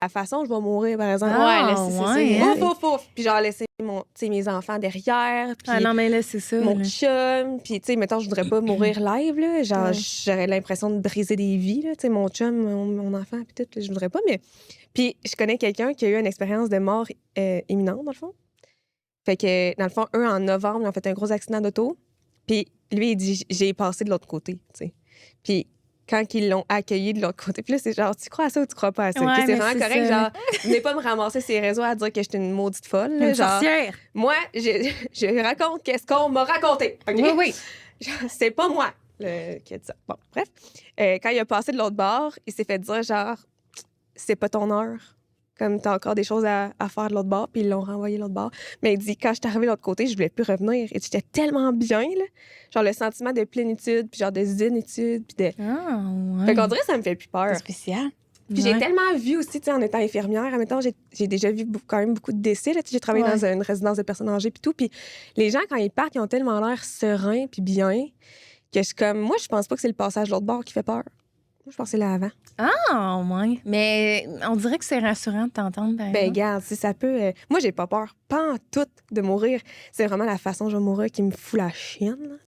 la façon dont je vais mourir, par exemple. Ouais, là, c'est ça. Ouf, ouf, ouf. Puis genre, laisser mes enfants derrière. Puis non, mais là, c'est ça. mon là. chum. Puis, tu sais, mettons, je voudrais pas mourir live, là. Genre, Ouais. j'aurais l'impression de briser des vies, là. Tu sais, mon chum, mon enfant, puis tout, là, je voudrais pas. Mais. Puis, je connais quelqu'un qui a eu une expérience de mort imminente, dans le fond. Fait que, dans le fond, eux, en novembre, ils ont fait un gros accident d'auto. Puis, lui, il dit, j'ai passé de l'autre côté, tu sais. Puis, quand ils l'ont accueilli de l'autre côté, puis là, c'est genre, tu crois à ça ou tu crois pas à ça? Ouais, Puis c'est mais vraiment c'est correct, ça. genre, venez pas me ramasser ces réseaux à dire que j'étais une maudite folle. Là, Une genre, sorcière. moi, je raconte qu'est-ce qu'on m'a raconté. OK? Oui, oui. Genre, c'est pas moi qui a dit ça. Bon, bref. Quand il a passé de l'autre bord, il s'est fait dire, genre, c'est pas ton heure. Comme t'as encore des choses à faire de l'autre bord, puis ils l'ont renvoyé de l'autre bord. Mais il dit, quand je suis arrivée de l'autre côté, je voulais plus revenir. Et j'étais tellement bien, là. Genre, le sentiment de plénitude, puis genre de zénitude, puis de. Ah, ouais. Fait qu'on dirait que ça me fait plus peur. C'est spécial. Puis j'ai tellement vu aussi, tu sais, en étant infirmière, admettons, j'ai déjà vu quand même beaucoup de décès. Là. J'ai travaillé dans une résidence de personnes âgées, puis tout. Puis les gens, quand ils partent, ils ont tellement l'air sereins, puis bien, que je suis comme. Moi, je pense pas que c'est le passage de l'autre bord qui fait peur. Moi, je pense que c'est l'avant. Ah, ouais. Mais on dirait que c'est rassurant de t'entendre. Ben, regarde, si ça peut. Moi, j'ai pas peur, pas en tout, de mourir. C'est vraiment la façon dont je vais mourir qui me fout la chienne.